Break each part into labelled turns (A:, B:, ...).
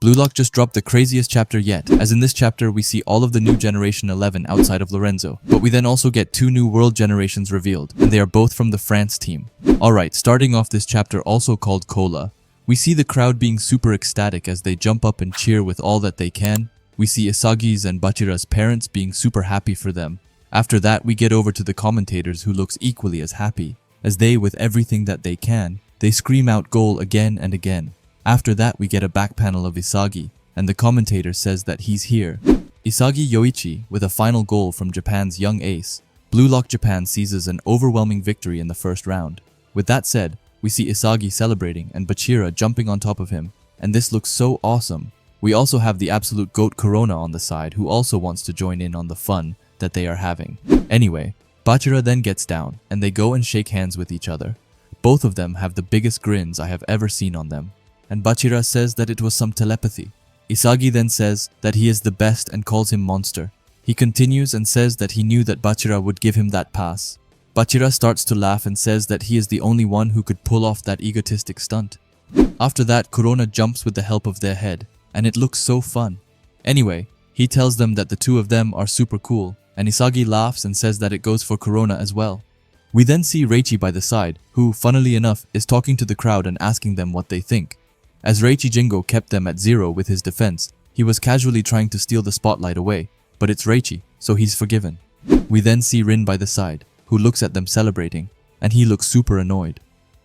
A: Blue Lock just dropped the craziest chapter yet, as in this chapter we see all of the new Generation 11 outside of Lorenzo, but we then also get 2 new world generations revealed, and they are both from the France team. Alright, starting off this chapter also called Cola, we see the crowd being super ecstatic as they jump up and cheer with all that they can. We see Isagi's and Bachira's parents being super happy for them. After that we get over to the commentators who looks equally as happy, as they, with everything that they can, they scream out goal again and again. After that we get a back panel of Isagi, and the commentator says that he's here. Isagi Yoichi with a final goal from Japan's young ace. Blue Lock Japan seizes an overwhelming victory in the first round. With that said, we see Isagi celebrating and Bachira jumping on top of him, and this looks so awesome. We also have the absolute GOAT Corona on the side who also wants to join in on the fun that they are having. Anyway, Bachira then gets down, and they go and shake hands with each other. Both of them have the biggest grins I have ever seen on them. And Bachira says that it was some telepathy. Isagi then says that he is the best and calls him monster. He continues and says that he knew that Bachira would give him that pass. Bachira starts to laugh and says that he is the only one who could pull off that egotistic stunt. After that, Corona jumps with the help of their head, and it looks so fun. Anyway, he tells them that the two of them are super cool, and Isagi laughs and says that it goes for Corona as well. We then see Reichi by the side, who, funnily enough, is talking to the crowd and asking them what they think. As Reichi Jingo kept them at 0 with his defense, he was casually trying to steal the spotlight away, but it's Reichi, so he's forgiven. We then see Rin by the side, who looks at them celebrating, and he looks super annoyed.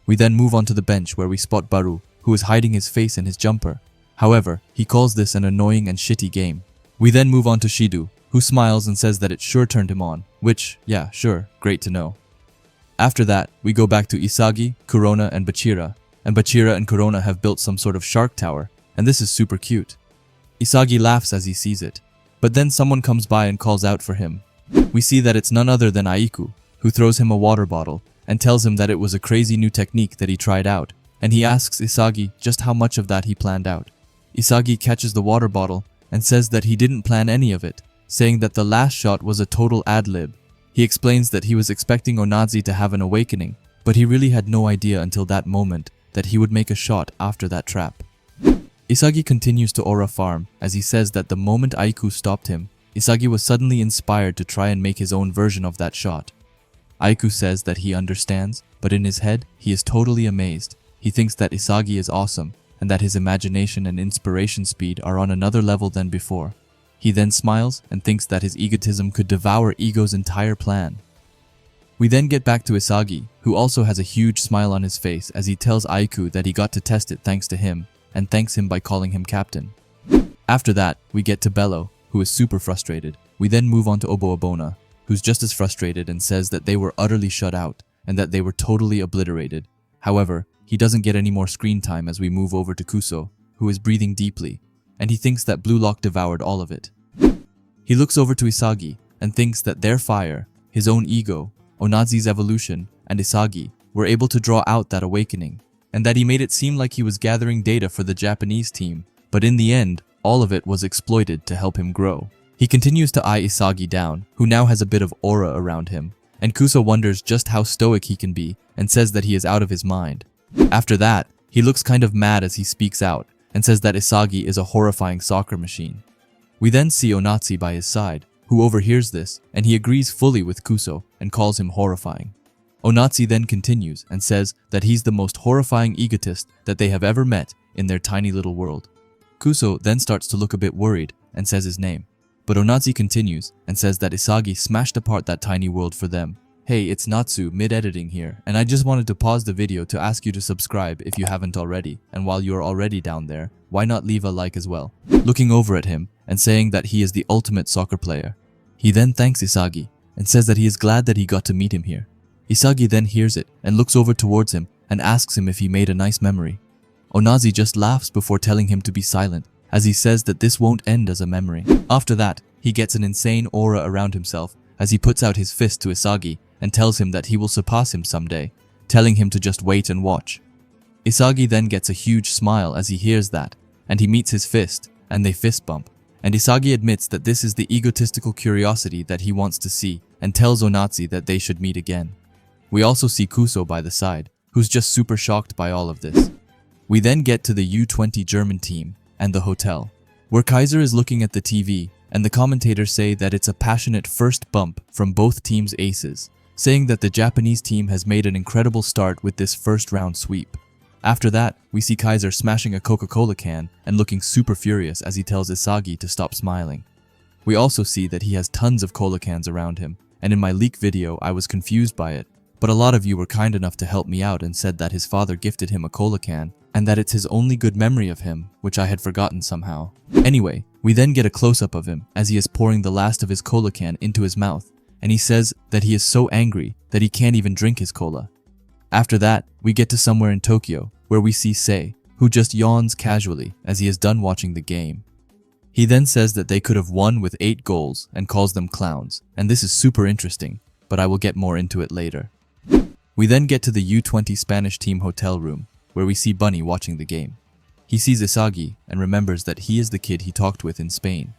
A: We then move on to the bench where we spot Baru, who is hiding his face in his jumper. However, he calls this an annoying and shitty game. We then move on to Shidu, who smiles and says that it sure turned him on, which, yeah, sure, great to know. After that, we go back to Isagi, Corona, and Bachira and Corona have built some sort of shark tower, and this is super cute. Isagi laughs as he sees it, but then someone comes by and calls out for him. We see that it's none other than Aiku, who throws him a water bottle and tells him that it was a crazy new technique that he tried out, and he asks Isagi just how much of that he planned out. Isagi catches the water bottle and says that he didn't plan any of it, saying that the last shot was a total ad-lib. He explains that he was expecting Onazi to have an awakening, but he really had no idea until that moment that he would make a shot after that trap. Isagi continues to aura farm as he says that the moment Aiku stopped him, Isagi was suddenly inspired to try and make his own version of that shot. Aiku says that he understands, but in his head, he is totally amazed. He thinks that Isagi is awesome, and that his imagination and inspiration speed are on another level than before. He then smiles and thinks that his egotism could devour Ego's entire plan. We then get back to Isagi, who also has a huge smile on his face as he tells Aiku that he got to test it thanks to him, and thanks him by calling him captain. After that, we get to Bello, who is super frustrated. We then move on to Oboabona, who's just as frustrated and says that they were utterly shut out, and that they were totally obliterated. However, he doesn't get any more screen time as we move over to Kuso, who is breathing deeply, and he thinks that Blue Lock devoured all of it. He looks over to Isagi and thinks that their fire, his own ego, Onazi's evolution, and Isagi were able to draw out that awakening, and that he made it seem like he was gathering data for the Japanese team, but in the end, all of it was exploited to help him grow. He continues to eye Isagi down, who now has a bit of aura around him, and Kuso wonders just how stoic he can be and says that he is out of his mind. After that, he looks kind of mad as he speaks out and says that Isagi is a horrifying soccer machine. We then see Onazi by his side, who overhears this, and he agrees fully with Kuso and calls him horrifying. Onazi then continues and says that he's the most horrifying egotist that they have ever met in their tiny little world. Kuso then starts to look a bit worried and says his name, but Onazi continues and says that Isagi smashed apart that tiny world for them. Hey, it's Natsu mid-editing here, and I just wanted to pause the video to ask you to subscribe if you haven't already, and while you're already down there, why not leave a like as well? Looking over at him and saying that he is the ultimate soccer player. He then thanks Isagi and says that he is glad that he got to meet him here. Isagi then hears it and looks over towards him and asks him if he made a nice memory. Onazi just laughs before telling him to be silent, as he says that this won't end as a memory. After that, he gets an insane aura around himself as he puts out his fist to Isagi and tells him that he will surpass him someday, telling him to just wait and watch. Isagi then gets a huge smile as he hears that, and he meets his fist, and they fist bump. And Isagi admits that this is the egotistical curiosity that he wants to see, and tells Onazi that they should meet again. We also see Kuso by the side, who's just super shocked by all of this. We then get to the U20 German team, and the hotel, where KAISER is looking at the TV, and the commentators say that it's a passionate first bump from both teams' aces, saying that the Japanese team has made an incredible start with this first round sweep. After that, we see KAISER smashing a Coca-Cola can and looking super furious as he tells Isagi to stop smiling. We also see that he has tons of cola cans around him, and in my leak video I was confused by it, but a lot of you were kind enough to help me out and said that his father gifted him a cola can, and that it's his only good memory of him, which I had forgotten somehow. Anyway, we then get a close-up of him as he is pouring the last of his cola can into his mouth, and he says that he is so angry that he can't even drink his cola. After that, we get to somewhere in Tokyo, where we see Sei, who just yawns casually as he is done watching the game. He then says that they could have won with 8 goals and calls them clowns, and this is super interesting, but I will get more into it later. We then get to the U20 Spanish team hotel room, where we see Bunny watching the game. He sees Isagi and remembers that he is the kid he talked with in Spain.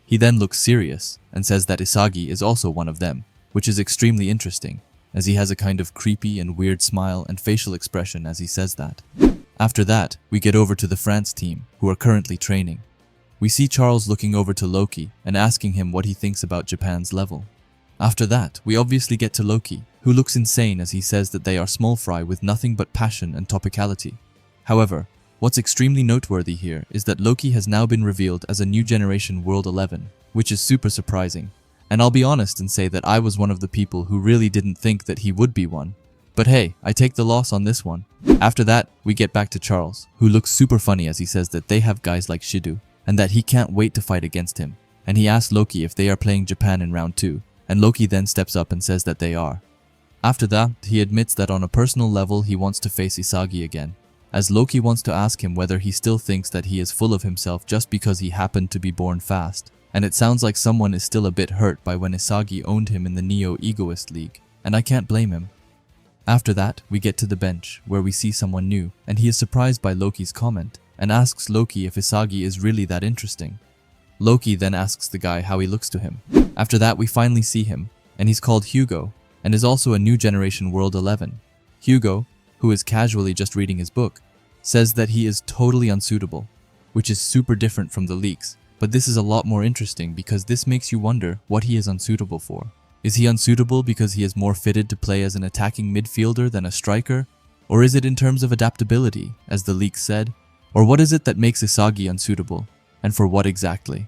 A: He then looks serious and says that Isagi is also one of them, which is extremely interesting, as he has a kind of creepy and weird smile and facial expression as he says that. After that, we get over to the France team, who are currently training. We see Charles looking over to Loki and asking him what he thinks about Japan's level. After that, we obviously get to Loki, who looks insane as he says that they are small fry with nothing but passion and topicality. However, what's extremely noteworthy here is that Loki has now been revealed as a new generation World 11, which is super surprising. And I'll be honest and say that I was one of the people who really didn't think that he would be one. But hey, I take the loss on this one. After that, we get back to Charles, who looks super funny as he says that they have guys like Shidu, and that he can't wait to fight against him. And he asks Loki if they are playing Japan in round 2, and Loki then steps up and says that they are. After that, he admits that on a personal level he wants to face Isagi again, as Loki wants to ask him whether he still thinks that he is full of himself just because he happened to be born fast. And it sounds like someone is still a bit hurt by when Isagi owned him in the Neo Egoist League, and I can't blame him. After that, we get to the bench, where we see someone new, and he is surprised by Loki's comment, and asks Loki if Isagi is really that interesting. Loki then asks the guy how he looks to him. After that, we finally see him, and he's called Hugo, and is also a new generation World 11. Hugo, who is casually just reading his book, says that he is totally unsuitable, which is super different from the leaks. But this is a lot more interesting because this makes you wonder what he is unsuitable for. Is he unsuitable because he is more fitted to play as an attacking midfielder than a striker? Or is it in terms of adaptability, as the leaks said? Or what is it that makes Isagi unsuitable? And for what exactly?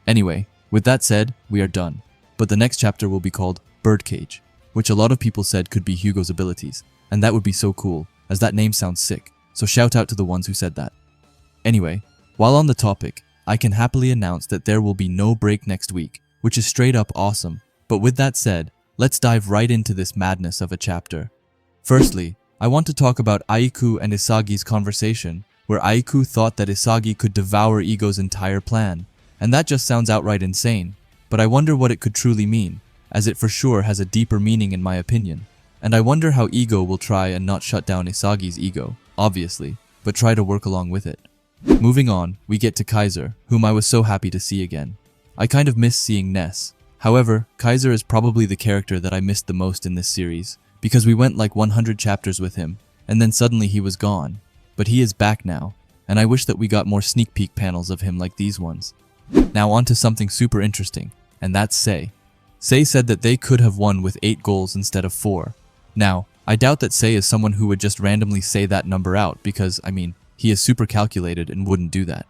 A: Anyway, with that said, we are done. But the next chapter will be called Birdcage, which a lot of people said could be Hugo's abilities. And that would be so cool, as that name sounds sick. So shout out to the ones who said that. Anyway, while on the topic, I can happily announce that there will be no break next week, which is straight up awesome. But with that said, let's dive right into this madness of a chapter. Firstly, I want to talk about Aiku and Isagi's conversation, where Aiku thought that Isagi could devour Ego's entire plan, and that just sounds outright insane. But I wonder what it could truly mean, as it for sure has a deeper meaning in my opinion. And I wonder how Ego will try and not shut down Isagi's ego, obviously, but try to work along with it. Moving on, we get to KAISER, whom I was so happy to see again. I kind of miss seeing Ness. However, KAISER is probably the character that I missed the most in this series, because we went like 100 chapters with him, and then suddenly he was gone. But he is back now, and I wish that we got more sneak peek panels of him like these ones. Now on to something super interesting, and that's Sei. Sei said that they could have won with 8 goals instead of 4. Now, I doubt that Sei is someone who would just randomly say that number out because, he is super calculated and wouldn't do that.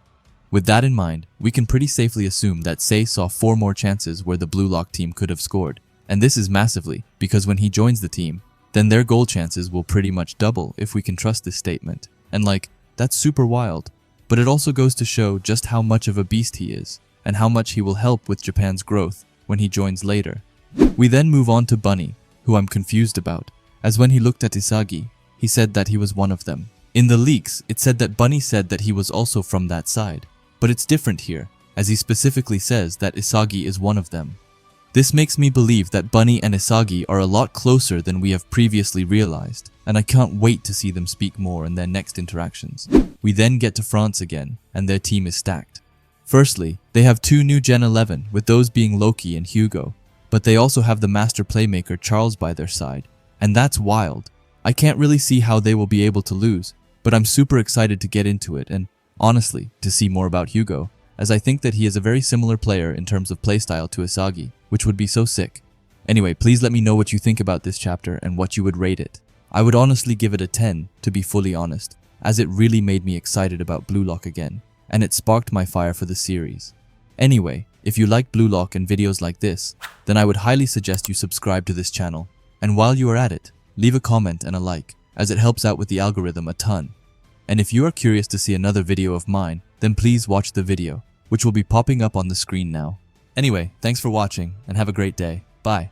A: With that in mind, we can pretty safely assume that Sei saw 4 more chances where the Blue Lock team could have scored. And this is massively, because when he joins the team, then their goal chances will pretty much double if we can trust this statement. And that's super wild. But it also goes to show just how much of a beast he is, and how much he will help with Japan's growth when he joins later. We then move on to Bunny, who I'm confused about, as when he looked at Isagi, he said that he was one of them. In the leaks, it said that Bunny said that he was also from that side. But it's different here, as he specifically says that Isagi is one of them. This makes me believe that Bunny and Isagi are a lot closer than we have previously realized, and I can't wait to see them speak more in their next interactions. We then get to France again, and their team is stacked. Firstly, they have 2 new Gen 11, with those being Loki and Hugo, but they also have the master playmaker Charles by their side, and that's wild. I can't really see how they will be able to lose, but I'm super excited to get into it, and honestly, to see more about Hugo, as I think that he is a very similar player in terms of playstyle to Isagi, which would be so sick. Anyway, please let me know what you think about this chapter and what you would rate it. I would honestly give it a 10, to be fully honest, as it really made me excited about Blue Lock again, and it sparked my fire for the series. Anyway, if you like Blue Lock and videos like this, then I would highly suggest you subscribe to this channel, and while you are at it, leave a comment and a like, as it helps out with the algorithm a ton. And if you are curious to see another video of mine, then please watch the video, which will be popping up on the screen now. Anyway, thanks for watching, and have a great day. Bye.